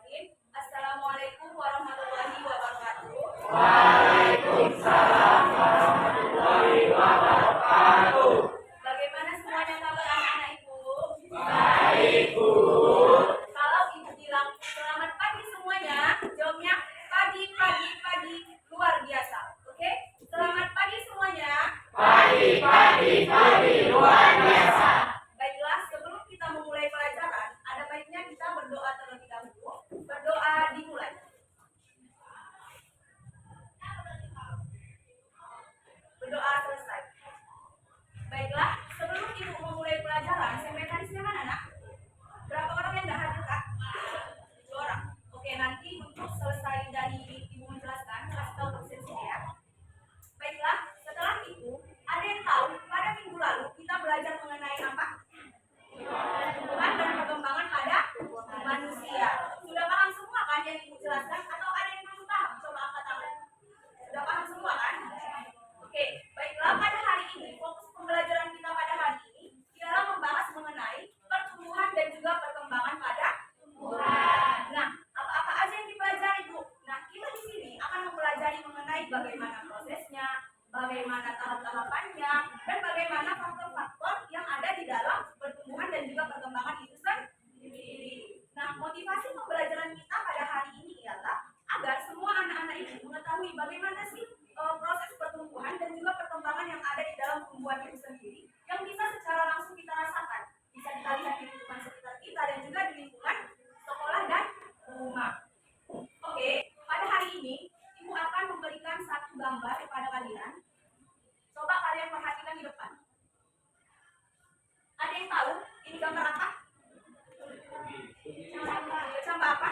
Bismillahirrahmanirrahim. Assalamualaikum warahmatullahi wabarakatuh. Waalaikumsalam warahmatullahi wabarakatuh. Bagaimana semuanya kabar anak-anak Ibu? Baik, Bu. Kalau Ibu bilang selamat pagi semuanya, jawabnya pagi, pagi, pagi, luar biasa. Oke? Selamat pagi semuanya. Pagi, pagi, pagi, luar biasa. Baiklah, sebelum kita memulai pelajaran, ada baiknya kita berdoa terlebih dahulu. Berdoa dimulai. Berdoa selesai. Baiklah, sebelum Ibu memulai pelajaran, sekretarisnya mana, Nak? Berapa orang yang nggak hadir, Kak? 2 orang. Oke, nanti untuk selesai dari Ibu menjelaskan, kasih tahu absensinya ya. Baiklah, setelah itu, ada yang tahu pada minggu lalu kita belajar mengenai apa? Pertumbuhan dan perkembangan pada manusia. Sudah paham semua kan yang Ibu jelaskan? Atau ada yang belum paham? Coba angkat tangan. Sudah paham semua kan? Oke, baiklah, pada hari ini fokus pembelajaran kita pada hari ini ialah membahas mengenai pertumbuhan dan juga perkembangan pada tumbuhan. Nah, apa-apa aja yang dipelajari, Bu? Nah, kita di sini akan mempelajari mengenai bagaimana prosesnya, bagaimana tahap-tahapannya, dan bagaimana faktor-faktor yang ada di dalam pertumbuhan dan juga perkembangan itu sendiri. Nah, motivasi pembelajaran kita pada hari ini ialah agar semua anak-anak ini mengetahui bagaimana sih proses pertumbuhan dan juga perkembangan yang ada di dalam tumbuhan itu sendiri yang bisa secara langsung kita rasakan, bisa kita lihat di lingkungan sekitar kita dan juga di lingkungan sekolah dan rumah. Oke, pada hari ini Ibu akan memberikan satu gambar kepada kalian. Coba kalian perhatikan di depan. Ada yang tahu ini gambar apa? Kecambah apa?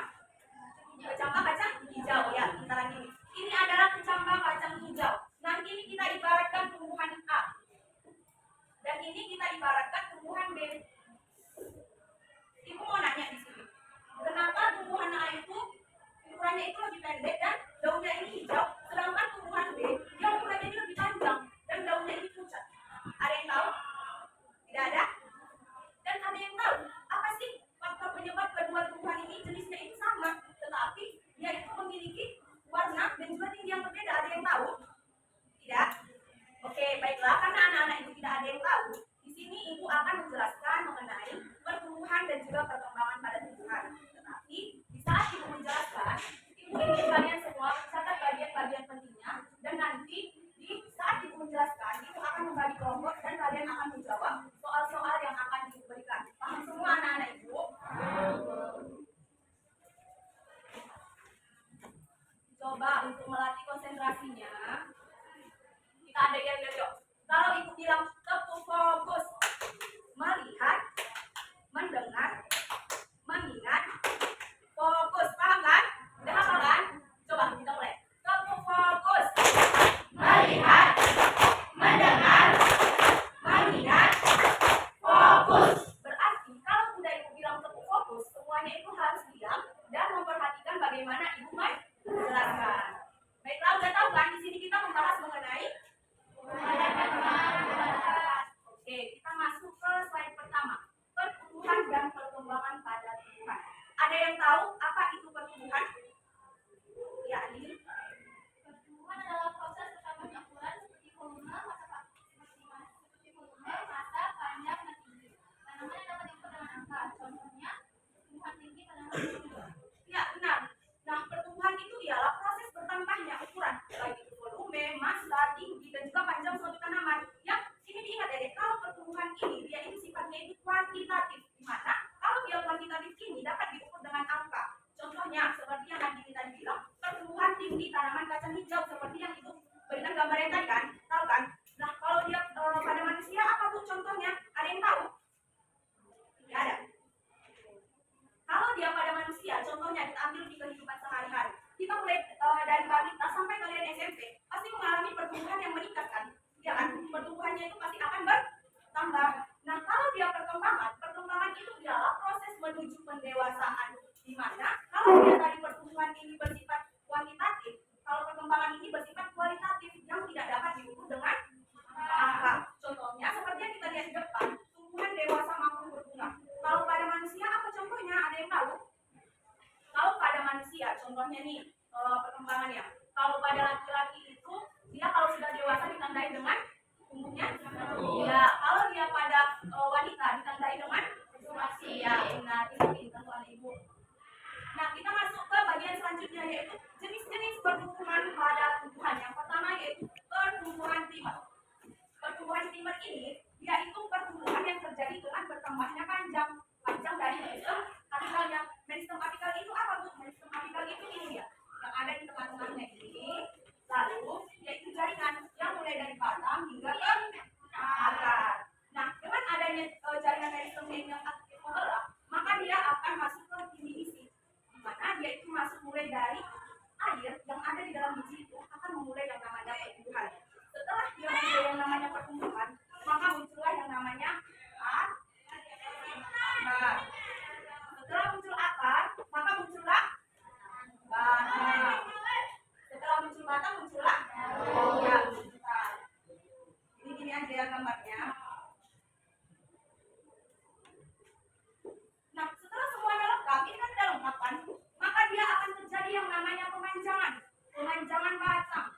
Kecambah kacang hijau ya, kita lagi. Ini adalah kecambah kacang hijau. Nanti ini kita ibaratkan tumbuhan A. Dan ini kita ibaratkan tumbuhan B. Ibu mau nanya di sini. Kenapa tumbuhan A itu ukurannya itu lebih pendek dan daunnya ini hijau, sedangkan tumbuhan B yang ukurannya ini lebih panjang dan daunnya ini pucat? Ada yang tahu? Tidak ada? Dan ada yang tahu apa sih faktor penyebab kedua tumbuhan ini jenisnya itu sama, tetapi dia itu memiliki warna dan juga tinggi yang berbeda? Ada yang tahu? Tidak? Oke, baiklah, karena anak-anak itu tidak ada yang tahu, di sini Ibu akan menjelaskan mengenai pertumbuhan dan juga perkembangan pada tumbuhan. Tetapi di saat Ibu menjelaskan, Ibu ingin kalian semua mencatat bagian-bagian pentingnya, dan nanti di saat Ibu menjelaskan, Ibu akan membagi kelompok dan kalian akan menjawab soal-soal yang akan Ibu berikan. Paham semua anak-anak Ibu? Coba untuk melatih konsentrasinya, kita ada yang yuk. Kalau Ibu bilang tepuk fokus, melihat, mendengar, mengingat, fokus, paham kan? Udah hafal kan? Coba kita mulai. Tepuk fokus, Melihat, mendengar, mengingat, fokus. berarti kalau udah Ibu bilang tepuk fokus, semuanya itu harus diam dan memperhatikan bagaimana Ibu menjelaskan. Baiklah, udah tahu kan di sini kita membahas mengenai. Oke, kita masuk ke slide pertama. Pertumbuhan dan perkembangan pada tumbuhan. Ada yang tahu apa itu pertumbuhan? Ya, ini. Pertumbuhan adalah proses bertambahnya ukuran seperti volume, masa panjang, dan tinggi. Tanaman yang dapat diukur dengan angka. Contohnya, tumbuhan tinggi tanaman tinggi. Ya, benar. Nah, pertumbuhan itu ialah proses bertambahnya ukuran, baik itu volume, massa, tinggi, dan juga panjang suatu tanaman. Yang ini diingat ya, kalau pertumbuhan ini dia itu sifatnya itu kuantitatif, di mana kalau dia kuantitatif ini dapat diukur dengan angka. Contohnya seperti yang tadi bilang, pertumbuhan tinggi tanaman kacang hijau seperti yang itu berikan gambar yang tadi kan, tahu kan? Nah, kalau dia pada manusia apa tuh contohnya? Ada yang tahu? Tidak ada. Kalau dia pada manusia, contohnya kita ambil di kehidupan sehari-hari. Kita mulai dari balita sampai kalian SMP, pasti mengalami pertumbuhan yang meningkat kan? Ya kan? Pertumbuhannya itu pasti akan bertambah. Nah, kalau dia perkembangan itu adalah proses menuju pendewasaan. Di mana kalau dia tadi pertumbuhan ini bersifat kuantitatif, kalau perkembangan ini bersifat kualitatif yang tidak dapat diukur dengan angka. Contohnya seperti yang kita lihat di depan, tumbuhan dewasa mampu berbunga. Kalau pada manusia apa contohnya? Ada yang tahu? Kalau pada contohnya nih perkembangannya. Kalau pada laki-laki itu dia kalau sudah dewasa ditandai dengan tumbuhnya. Ya, kalau dia pada wanita ditandai dengan menstruasi. Ya, benar. Itu pintar tuan ibu. Nah, kita masuk ke bagian selanjutnya yaitu jenis-jenis pertumbuhan pada tumbuhan. Yang pertama yaitu pertumbuhan primer. Pertumbuhan primer ini yaitu pertumbuhan yang terjadi dengan bertambahnya panjang dari meristem apikalnya. Meristem apikal itu apa bu? Meristem apikal itu ini dia, yang ada di tengah-tengahnya ini. Lalu yaitu jaringan yang mulai dari batang hingga ke akar. Nah, dengan adanya jaringan meristem ini yang aktif membelah, maka dia akan masuk ke biji, di mana dia itu masuk mulai dari air yang ada di dalam biji itu akan memulai yang namanya pertumbuhan. Setelah dia memulai yang namanya pertumbuhan, maka muncullah yang namanya akar. Setelah muncul akar, maka muncullah batang. Setelah muncul batang, muncullah ya, ini gini aja ya gambarnya. Nah, setelah semuanya lengkap, ini kan sudah lengkap kan? Maka dia akan terjadi yang namanya pemanjangan batang,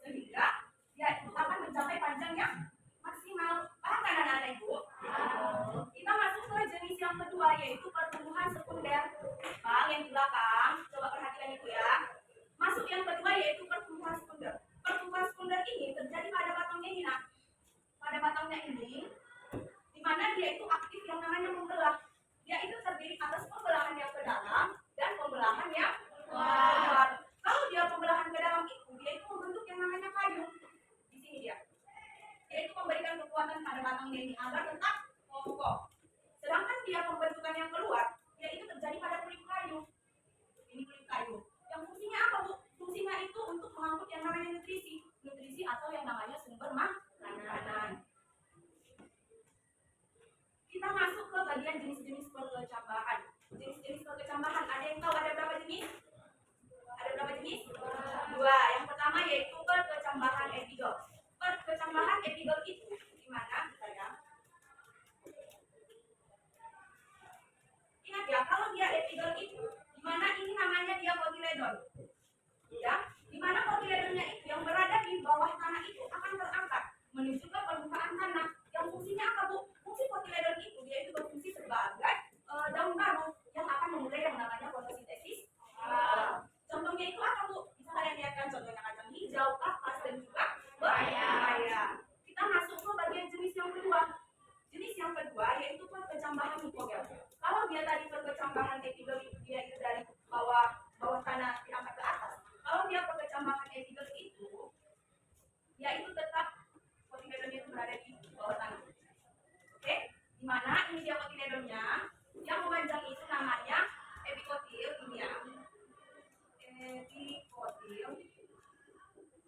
sehingga dia itu akan mencapai panjang yang maksimal. Paham kan anak-anak ibu? Kita masuk ke jenis yang kedua yaitu pertumbuhan sekunder. Bang, yang di belakang, coba perhatikan itu ya. Masuk yang kedua yaitu pertumbuhan sekunder. Pertumbuhan sekunder ini terjadi pada batangnya ini, nah. Pada batangnya ini, di mana dia itu aktif yang namanya membelah. Dia itu terdiri atas pembelahan yang ke dalam dan pembelahan yang keluar. Kalau dia pembelahan ke dalam itu, dia itu membentuk yang namanya kayu. Di sini dia. Dia itu memberikan kekuatan pada batangnya ini agar tetap kokoh. Sedangkan dia pembentukan yang keluar, dia itu terjadi pada kulit kayu. Ini kulit kayu. Yang fungsinya apa bu? Fungsinya itu untuk mengangkut yang namanya nutrisi atau yang namanya sumber makanan. Kita masuk ke bagian jenis-jenis perkecambahan. Jenis-jenis perkecambahan, ada yang tahu ada berapa jenis? Ada berapa jenis? Dua. Yang pertama yaitu perkecambahan epigel. Perkecambahan epigel itu gimana? Ingat ya, kalau dia epigel itu, dimana ini namanya dia kotiledon. Ya, dimana kotiledonnya itu yang berada di bawah tanah itu akan terangkat menuju ke permukaan tanah. Yang fungsinya apa bu? Fungsi kotiledon itu dia itu berfungsi sebagai daun baru yang akan memulai yang namanya fotosintesis. Contohnya itu apa bu? Bisa kalian lihat kan contohnya kacang hijau, kapas dan juga bayam. Kita masuk ke bagian jenis yang kedua. Jenis yang kedua yaitu perkecambahan hipogel. Kalau dia tadi perkecambahan epigel itu dia itu dari bawah tanah diangkat ke atas. Kalau dia perkecambahan epigel itu, dia itu tetap kotiledonnya itu berada di bawah tanah. Oke, di mana ini dia kotiledonnya, yang memanjang itu namanya epikotil ini ya. Epikotil.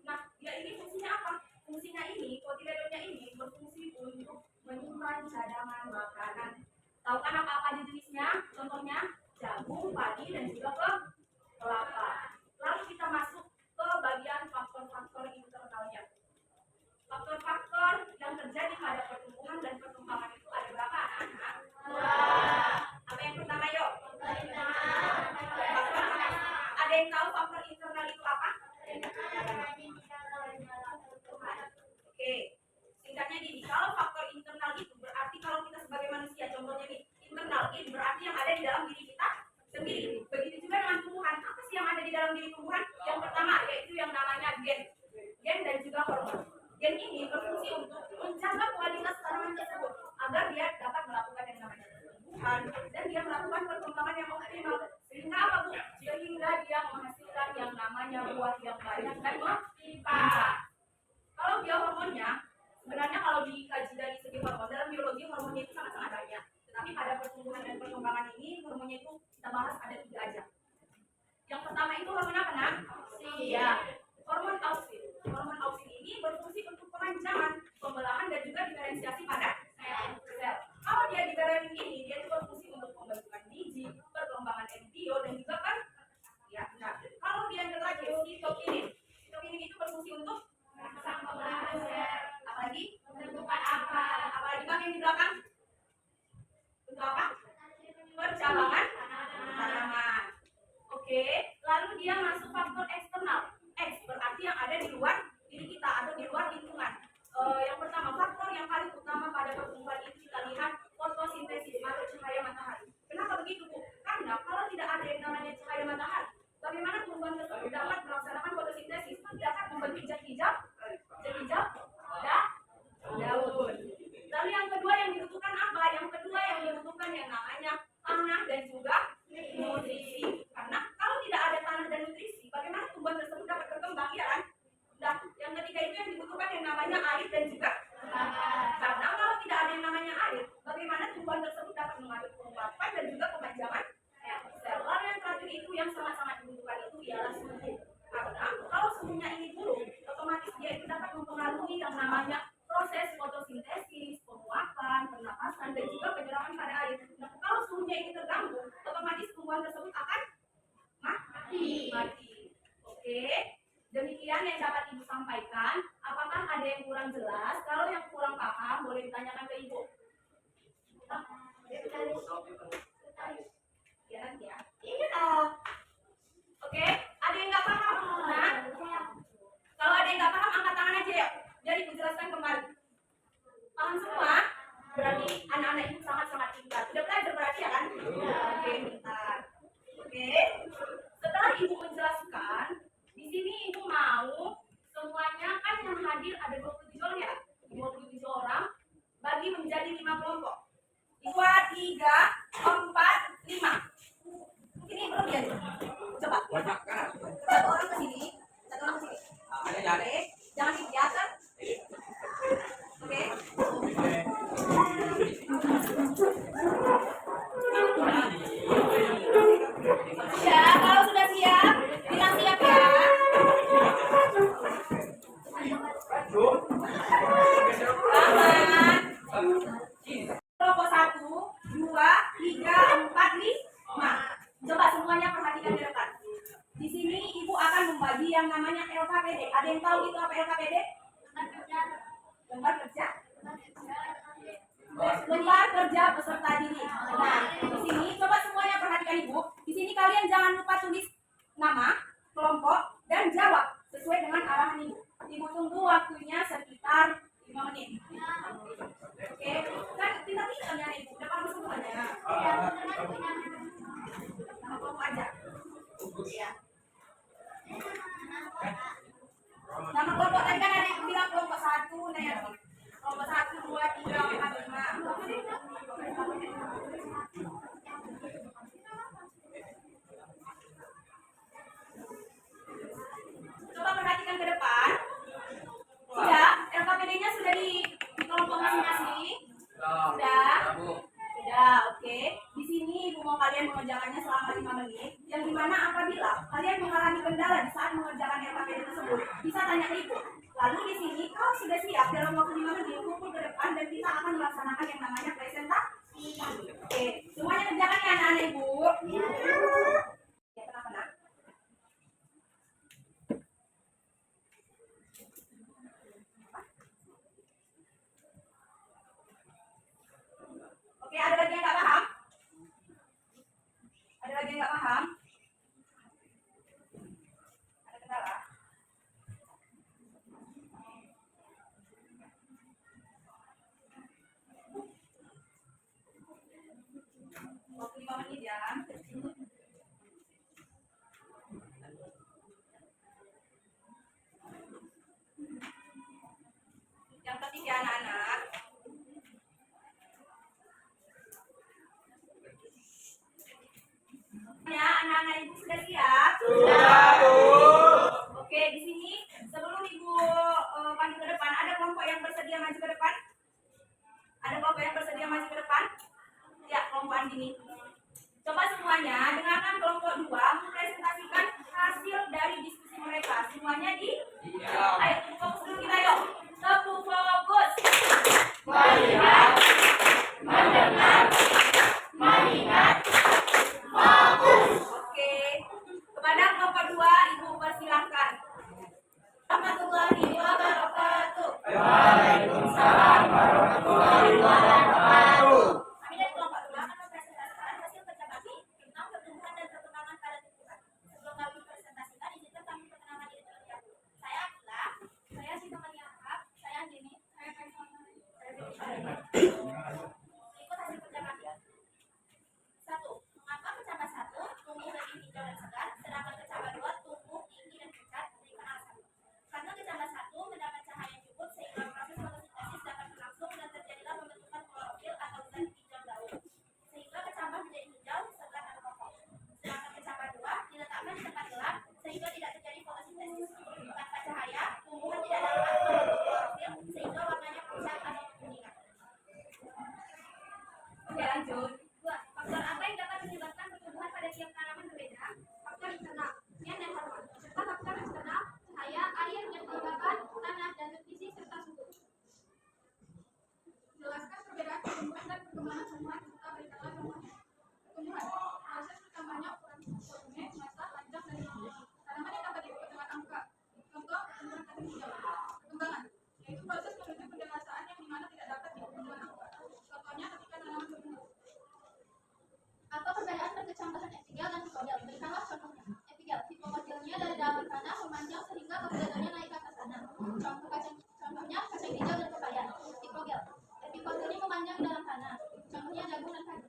Nah, dia ini fungsinya apa? Fungsinya ini, kotiledonnya ini berfungsi untuk menyimpan cadangan makanan. Tahu kan apa aja jenisnya? Contohnya jagung, padi, dan juga kelapa. Lalu kita masuk ke bagian faktor-faktor internalnya. Faktor-faktor yang terjadi pada pertumbuhan dan perkembangan itu ada berapa anak-anak? Apa yang pertama yuk? Ada yang tahu faktor internal itu apa? Oke, singkatnya gini, kalau faktor internal itu berarti kalau kita sebagai manusia, contohnya nih, internal ini berarti yang ada di dalam diri kita sendiri. Begitu juga dengan tumbuhan. Apa sih yang ada di dalam diri tumbuhan? Yang pertama yaitu yang namanya gen dan juga hormon. Gen ini berfungsi untuk menjaga kualitas tanaman tersebut agar dia dapat melakukan yang namanya pertumbuhan dan dia melakukan perkembangan yang optimal. Sehingga apa bu? Sehingga dia menghasilkan yang namanya buah yang banyak dan melimpah. Kalau dia hormonnya, sebenarnya kalau dikaji dari segi hormon, dalam biologi hormonnya itu sangat-sangat banyak. Tetapi pada pertumbuhan dan perkembangan ini, hormonnya itu kita bahas ada 3 aja. Yang pertama itu hormon apa nak? Ya, hormon auksin. Hormon auksin ini berfungsi untuk pemanjangan, pembelahan dan juga diferensiasi pada sel. Kalau dia liberalin ini, dia juga berfungsi untuk pembentukan biji, perkembangan embrio dan juga kan? Ya, benar. Kalau dia lagi sitokinin, sitokinin itu berfungsi untuk merangsang pembelahan sel. Apalagi pembentukan apa? Apalagi bang yang di belakang? Untuk apa? Percabangan tanaman. Oke, lalu Oke, bentar. Oke. Setelah Ibu menjelaskan, di sini Ibu mau semuanya kan yang hadir ada 27 orang ya. 27 orang bagi menjadi 5 kelompok. 2, 3, 4, 5. Ini belum ya? Coba. Banyak kan? Satu orang ke sini, satu orang ke sini. Ada jalan. Oke, jangan dibiarkan. Oke. Ya, kalau sudah siap, bilang siap ya. Aman. Kelompok 1, 2, 3, 4, 5. Coba semuanya perhatikan ke depan. Di sini Ibu akan membagi yang namanya LKPD. Ada yang tahu itu apa LKPD? Lembar kerja. Lembar kerja peserta didik. Nah, di sini coba semuanya perhatikan Ibu. Di sini kalian jangan lupa tulis nama, kelompok, dan jawab sesuai dengan arahan Ibu. Ibu tunggu waktunya sekitar 5 menit. Oke, kan pintar-pintarnya Ibu. Udah paham semuanya. Nama kelompok aja. Ya. Nama kelompok tadi kan ada yang bilang kelompok 1, nah ya. Kelompok 1, 2, 3, 4, 5. Coba perhatikan ke depan. Sudah, LKPD-nya sudah di kelompok masing-masing. Sudah. Sudah, oke. Di sini Ibu mau kalian mengerjakannya selama 5 menit. Yang dimana apabila kalian mengalami kendala di saat mengerjakan LKPD tersebut, bisa tanya ke Ibu. Lalu di sini kalau sudah siap dalam waktu 5 menit, kumpul ke depan dan kita akan melaksanakan yang namanya presentasi. Oke, semuanya kerjakan ya anak-anak Ibu. Ya, tenang-tenang. Oke, ada lagi yang nggak paham? Ada lagi yang nggak paham? Ada kendala? Waktu 5 menit ya. Yang penting ya anak-anak. Ya, anak-anak Ibu sudah siap? Sudah, Bu. Oke, di sini sebelum Ibu panggil ke depan, ada kelompok yang bersedia maju ke depan? Ada kelompok yang bersedia maju ke depan? Ya, kelompok Andini. Coba semuanya dengarkan kelompok 2 mempresentasikan hasil dari diskusi mereka. Semuanya di ayo fokus dulu kita yuk. Tepuk fokus. Melihat, mendengar, mengingat, fokus. Oke. Kepada kelompok 2 Ibu persilahkan. Warahmatullahi wabarakatuh. Waalaikumsalam warahmatullahi wabarakatuh. Kami dari kelompok 2 akan mempresentasikan hasil kerja kami tentang pertumbuhan dan perkembangan pada tumbuhan. Sebelum kami presentasikan, izinkan kami perkenalkan diri terlebih dahulu. Saya Akila, saya Sintamani Ahab, saya Andini, saya Faisal, saya Fitri. Ikut hasil kerja kami. 1. Mengapa kecambah 1 tumbuh lebih hijau dan segar, sedangkan kecambah 2 tumbuh tinggi dan pucat? Berikan alasan. Karena kecambah 1 mendapat cahaya yang cukup sehingga proses fotosintesis dapat berlangsung dan terjadilah pembentukan klorofil atau zat hijau daun. Sehingga kecambah menjadi hijau, segar dan kokoh. Sedangkan kecambah 2 diletakkan di tempat gelap sehingga tidak terjadi fotosintesis. Tanpa cahaya, tumbuhan tidak dapat membentuk klorofil sehingga warnanya pucat atau kekuningan. Oke, lanjut. 2. Faktor apa yang dapat menyebabkan pertumbuhan pada tiap tanaman berbeda? Faktor internal, gen dan hormon, serta faktor eksternal, cahaya, air, dan kelembapan, tanah, dan nutrisi, serta suhu. Jelaskan perbedaan pertumbuhan dan perkembangan tumbuhan serta berikanlah contohnya. Pertumbuhan, proses bertambahnya ukuran volume, massa, panjang, dan tinggi. Tanaman yang dapat diukur dengan angka. Contoh, pertumbuhan kacang hijau. Perkembangan, yaitu proses menuju pendewasaan yang dimana tidak dapat diukur dengan angka. Contohnya ketika tanaman bertumbuh. Apa perbedaan berkecambahan epigel dan hipogel? Berikanlah contohnya. Epigel, hipokotilnya dari dalam tanah memanjang sehingga keberadanya naik ke atas tanah. Contohnya kacang hijau dan pepaya. Hipogel, epikotilnya memanjang di dalam tanah. Contohnya jagung dan padi.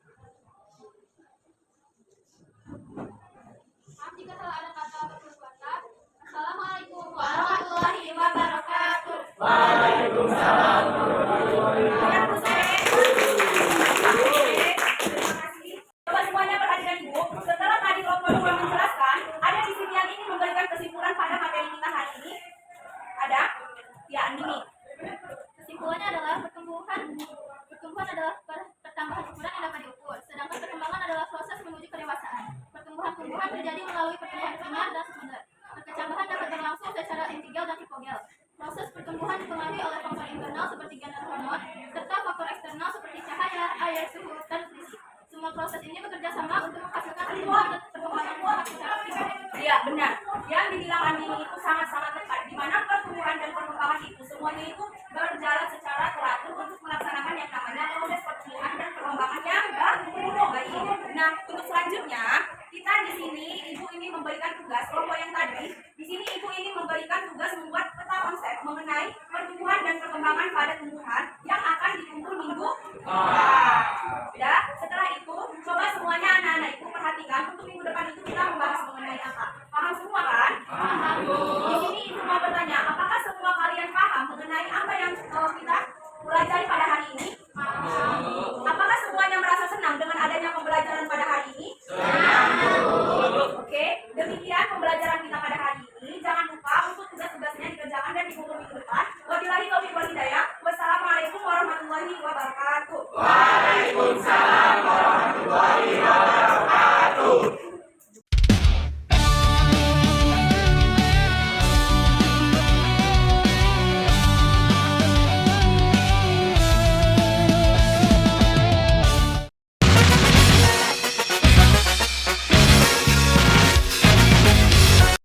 primer dan sekunder. Perkecambahan dapat berlangsung secara intigel dan hipogel. Proses pertumbuhan dipengaruhi oleh faktor internal seperti gen dan hormon, serta faktor eksternal seperti cahaya, air, suhu, dan nutrisi. Semua proses ini bekerja sama untuk menghasilkan perkembangan buah secara optimal. Iya, benar. Yang dibilang Andini itu sangat-sangat tepat. Di mana pertumbuhan dan perkembangan itu semuanya itu berjalan secara teratur untuk melaksanakan yang namanya proses pertumbuhan dan perkembangan yang baik. Nah, untuk selanjutnya kita di sini ibu ini memberikan tugas kelompok yang tadi. Di sini ibu ini memberikan tugas membuat peta konsep mengenai pertumbuhan dan perkembangan pada tumbuhan yang akan ditumbuh minggu. Ya, setelah itu coba semuanya anak-anak itu perhatikan untuk minggu